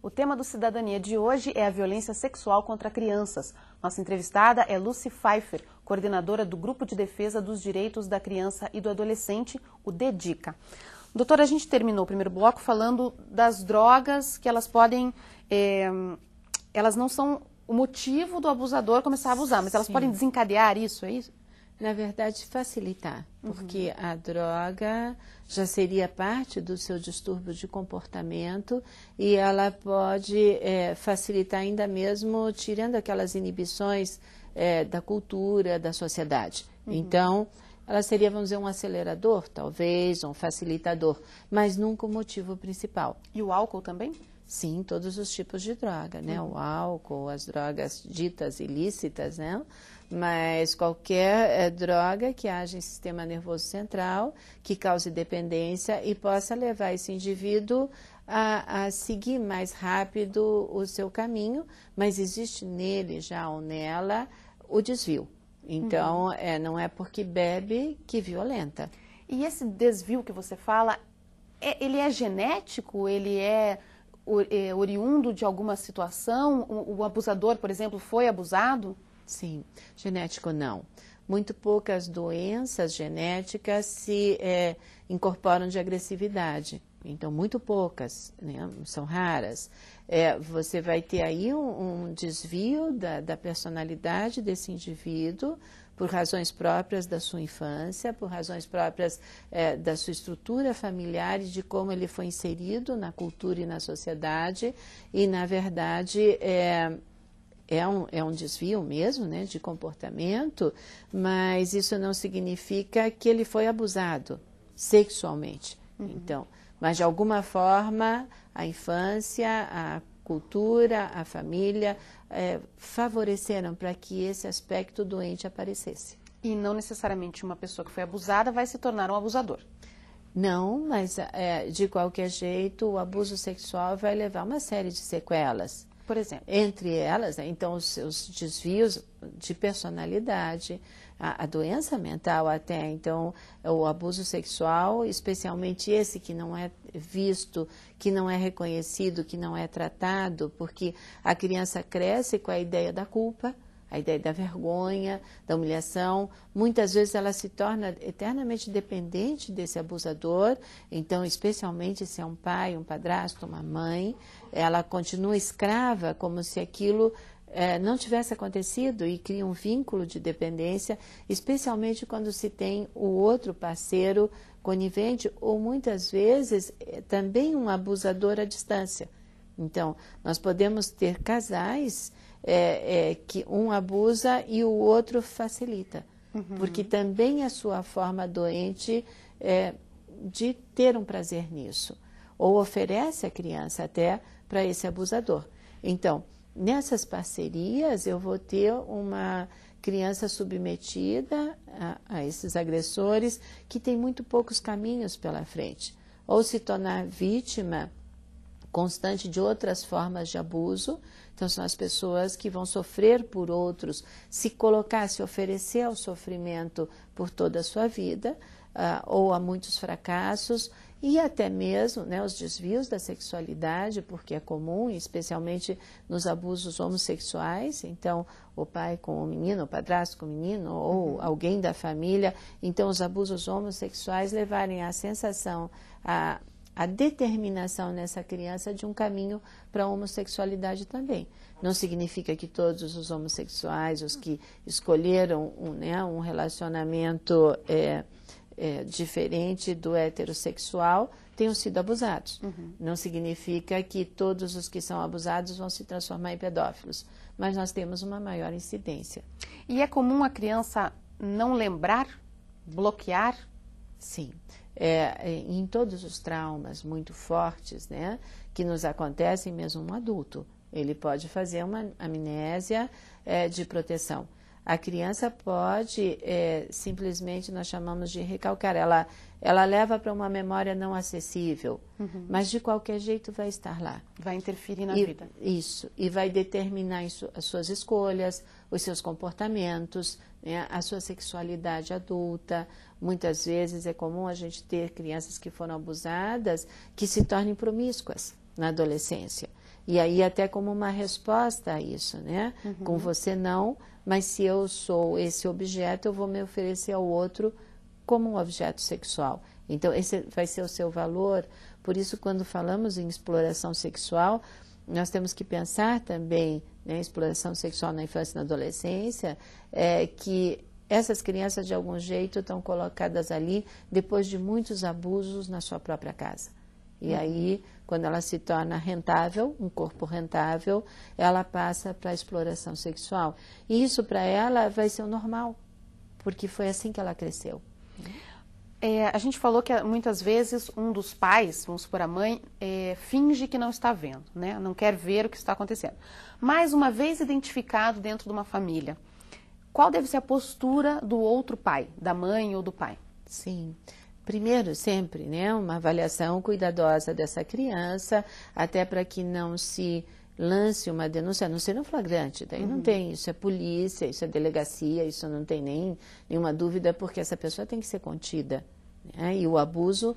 O tema do Cidadania de hoje é a violência sexual contra crianças. Nossa entrevistada é Lucy Pfeiffer, coordenadora do Grupo de Defesa dos Direitos da Criança e do Adolescente, o DEDICA. Doutora, a gente terminou o primeiro bloco falando das drogas que elas podem... elas não são o motivo do abusador começar a abusar, mas elas podem desencadear isso, é isso? Na verdade, facilitar, porque a droga já seria parte do seu distúrbio de comportamento e ela pode facilitar ainda mesmo tirando aquelas inibições da cultura, da sociedade. Então, ela seria, vamos dizer, um acelerador, talvez, um facilitador, mas nunca o motivo principal. E o álcool também? Sim, todos os tipos de droga, né? O álcool, as drogas ditas ilícitas, né? Mas qualquer droga que age em sistema nervoso central, que cause dependência e possa levar esse indivíduo a seguir mais rápido o seu caminho, mas existe nele já ou nela o desvio. Então, não é porque bebe que violenta. E esse desvio que você fala, ele é genético? Ele é oriundo de alguma situação? O abusador, por exemplo, foi abusado? Sim, genético não. Muito poucas doenças genéticas se incorporam de agressividade. Então, muito poucas, né? São raras. Você vai ter aí um desvio da personalidade desse indivíduo por razões próprias da sua infância, por razões próprias da sua estrutura familiar e de como ele foi inserido na cultura e na sociedade. E, na verdade, é um desvio mesmo, né, de comportamento, mas isso não significa que ele foi abusado sexualmente. Então, mas de alguma forma a infância, a cultura, a família favoreceram para que esse aspecto doente aparecesse. E não necessariamente uma pessoa que foi abusada vai se tornar um abusador. Não, mas de qualquer jeito o abuso sexual vai levar uma série de sequelas. Por exemplo? Entre elas, né, então, os desvios de personalidade, a doença mental até, então, o abuso sexual, especialmente esse que não é visto, que não é reconhecido, que não é tratado, porque a criança cresce com a ideia da culpa, a ideia da vergonha, da humilhação. Muitas vezes ela se torna eternamente dependente desse abusador, então, especialmente se é um pai, um padrasto, uma mãe, ela continua escrava, como se aquilo não tivesse acontecido e cria um vínculo de dependência, especialmente quando se tem o outro parceiro conivente ou, muitas vezes, também um abusador à distância. Então, nós podemos ter casais que um abusa e o outro facilita, porque também é a sua forma doente de ter um prazer nisso, ou oferece a criança até para esse abusador. Então, nessas parcerias eu vou ter uma criança submetida a esses agressores que tem muito poucos caminhos pela frente, ou se tornar vítima constante de outras formas de abuso. Então, são as pessoas que vão sofrer por outros, se colocar, se oferecer ao sofrimento por toda a sua vida, ou a muitos fracassos, e até mesmo, né, os desvios da sexualidade, porque é comum, especialmente nos abusos homossexuais. Então, o pai com o menino, o padrasto com o menino, ou alguém da família. Então, os abusos homossexuais levarem à sensação, a determinação nessa criança de um caminho para a homossexualidade também. Não significa que todos os homossexuais, os que escolheram um relacionamento diferente do heterossexual, tenham sido abusados. Não significa que todos os que são abusados vão se transformar em pedófilos, mas nós temos uma maior incidência. E é comum a criança não lembrar, bloquear? Sim. Em todos os traumas muito fortes, né, que nos acontecem, mesmo um adulto, ele pode fazer uma amnésia de proteção. A criança pode, simplesmente, nós chamamos de recalcar, ela leva para uma memória não acessível, mas de qualquer jeito vai estar lá. Vai interferir na vida. Isso, e vai determinar as suas escolhas, os seus comportamentos, né, a sua sexualidade adulta. Muitas vezes é comum a gente ter crianças que foram abusadas que se tornem promíscuas na adolescência. E aí até como uma resposta a isso, né? Com você não, mas se eu sou esse objeto, eu vou me oferecer ao outro como um objeto sexual. Então, esse vai ser o seu valor. Por isso, quando falamos em exploração sexual, nós temos que pensar também, né, exploração sexual na infância e na adolescência, que essas crianças, de algum jeito, estão colocadas ali depois de muitos abusos na sua própria casa. E aí, quando ela se torna rentável, um corpo rentável, ela passa para a exploração sexual. E isso, para ela, vai ser o normal, porque foi assim que ela cresceu. A gente falou que muitas vezes um dos pais, vamos supor a mãe, finge que não está vendo, né? Não quer ver o que está acontecendo. Mas uma vez identificado dentro de uma família, qual deve ser a postura do outro pai, da mãe ou do pai? Sim. Primeiro, sempre, né, uma avaliação cuidadosa dessa criança, até para que não se lance uma denúncia, a não ser no flagrante. Daí não tem, isso é polícia, isso é delegacia, isso não tem nenhuma dúvida, porque essa pessoa tem que ser contida. Né? E o abuso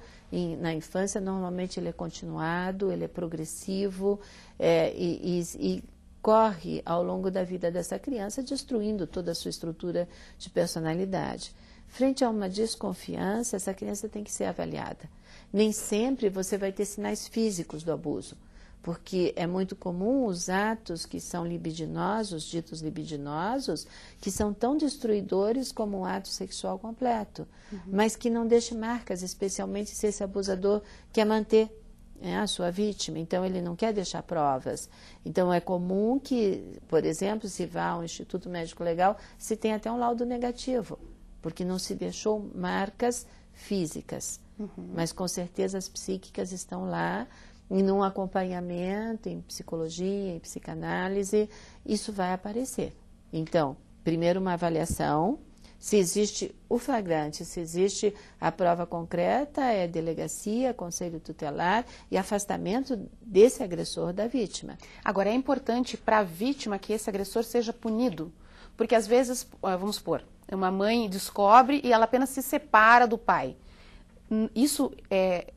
na infância, normalmente, ele é continuado, ele é progressivo e corre ao longo da vida dessa criança, destruindo toda a sua estrutura de personalidade. Frente a uma desconfiança, essa criança tem que ser avaliada. Nem sempre você vai ter sinais físicos do abuso, porque é muito comum os atos que são libidinosos, ditos libidinosos, que são tão destruidores como um ato sexual completo, mas que não deixe marcas, especialmente se esse abusador quer manter a sua vítima, então ele não quer deixar provas. Então é comum que, por exemplo, se vá ao Instituto Médico Legal, se tenha até um laudo negativo, porque não se deixou marcas físicas, mas com certeza as psíquicas estão lá, e num acompanhamento, em psicologia, em psicanálise, isso vai aparecer. Então, primeiro uma avaliação, se existe o flagrante, se existe a prova concreta, é delegacia, conselho tutelar e afastamento desse agressor da vítima. Agora, é importante para a vítima que esse agressor seja punido, porque às vezes, vamos supor, uma mãe descobre e ela apenas se separa do pai. Isso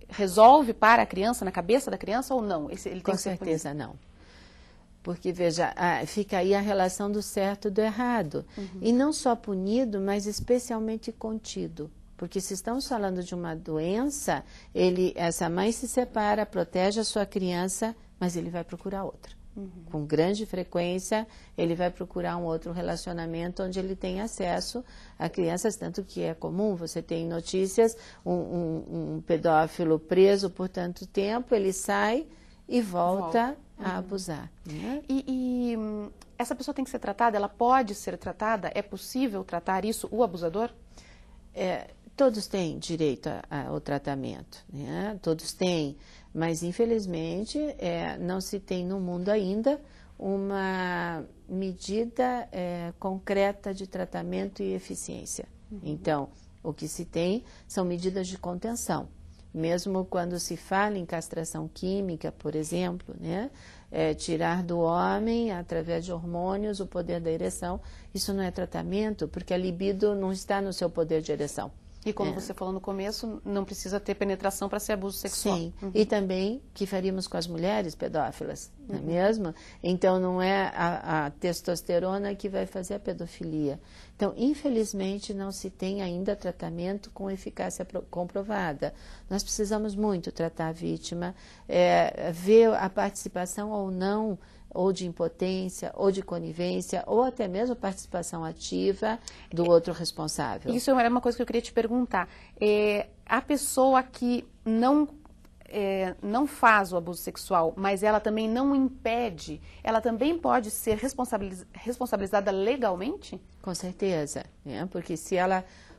resolve para a criança, na cabeça da criança ou não? Ele tem Com certeza não. Porque, veja, fica aí a relação do certo e do errado. E não só punido, mas especialmente contido. Porque se estamos falando de uma doença, essa mãe se separa, protege a sua criança, mas ele vai procurar outra. Com grande frequência, ele vai procurar um outro relacionamento onde ele tem acesso a crianças, tanto que é comum, você tem notícias, um pedófilo preso por tanto tempo, ele sai e volta a abusar. Né? E essa pessoa tem que ser tratada? Ela pode ser tratada? É possível tratar isso, o abusador? Todos têm direito ao tratamento, né? Todos têm, mas infelizmente não se tem no mundo ainda uma medida concreta de tratamento e eficiência. Então, o que se tem são medidas de contenção. Mesmo quando se fala em castração química, por exemplo, né? Tirar do homem, através de hormônios, o poder da ereção, isso não é tratamento, porque a libido não está no seu poder de ereção. E como você falou no começo, não precisa ter penetração para ser abuso sexual. Sim, e também que faríamos com as mulheres pedófilas, não é mesmo? Então não é a testosterona que vai fazer a pedofilia. Então, infelizmente, não se tem ainda tratamento com eficácia comprovada. Nós precisamos muito tratar a vítima, ver a participação ou não, ou de impotência, ou de conivência, ou até mesmo participação ativa do outro responsável. Isso era uma coisa que eu queria te perguntar. A pessoa que não faz o abuso sexual, mas ela também não impede, ela também pode ser responsabilizada legalmente? Com certeza, né? Porque se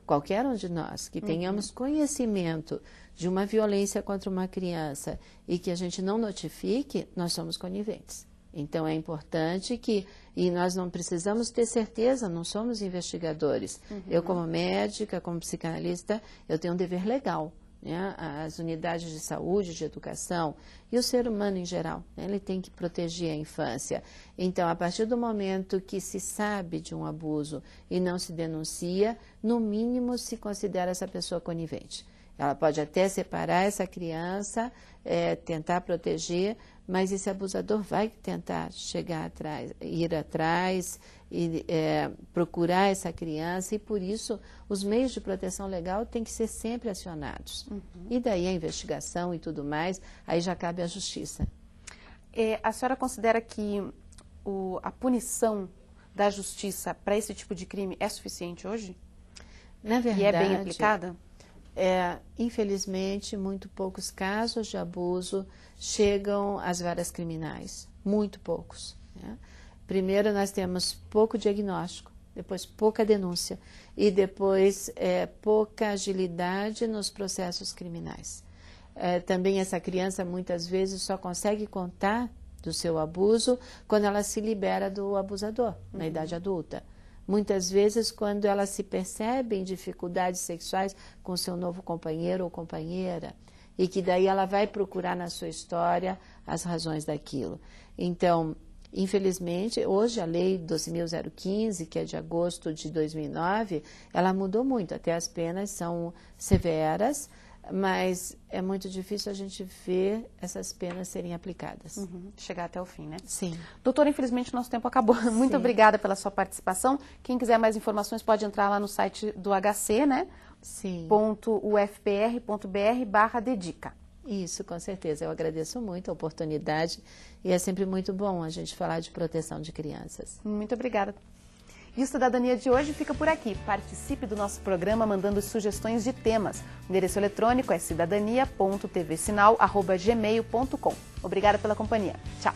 qualquer um de nós que tenhamos conhecimento de uma violência contra uma criança e que a gente não notifique, nós somos coniventes. Então, é importante e nós não precisamos ter certeza, não somos investigadores. Eu, como médica, como psicanalista, eu tenho um dever legal, né? As unidades de saúde, de educação e o ser humano em geral, né? Ele tem que proteger a infância. Então, a partir do momento que se sabe de um abuso e não se denuncia, no mínimo se considera essa pessoa conivente. Ela pode até separar essa criança, tentar proteger, mas esse abusador vai tentar chegar atrás, ir atrás e procurar essa criança, e por isso os meios de proteção legal têm que ser sempre acionados. E daí a investigação e tudo mais, aí já cabe à justiça. A senhora considera que a punição da justiça para esse tipo de crime é suficiente hoje? Na verdade, e é bem aplicada? Infelizmente, muito poucos casos de abuso chegam às varas criminais, muito poucos, né? Primeiro nós temos pouco diagnóstico, depois pouca denúncia e depois pouca agilidade nos processos criminais. Também essa criança muitas vezes só consegue contar do seu abuso quando ela se libera do abusador, na idade adulta. Muitas vezes, quando ela se percebe em dificuldades sexuais com seu novo companheiro ou companheira, e que daí ela vai procurar na sua história as razões daquilo. Então, infelizmente, hoje a Lei 12.015, que é de agosto de 2009, ela mudou muito, até as penas são severas, mas é muito difícil a gente ver essas penas serem aplicadas. Chegar até o fim, né? Sim. Doutora, infelizmente nosso tempo acabou. Muito obrigada pela sua participação. Quem quiser mais informações pode entrar lá no site do HC, né? Sim. .ufpr.br/dedica. Isso, com certeza. Eu agradeço muito a oportunidade e é sempre muito bom a gente falar de proteção de crianças. Muito obrigada. E o Cidadania de hoje fica por aqui. Participe do nosso programa mandando sugestões de temas. O endereço eletrônico é cidadania.tvsinal@gmail.com. Obrigada pela companhia. Tchau.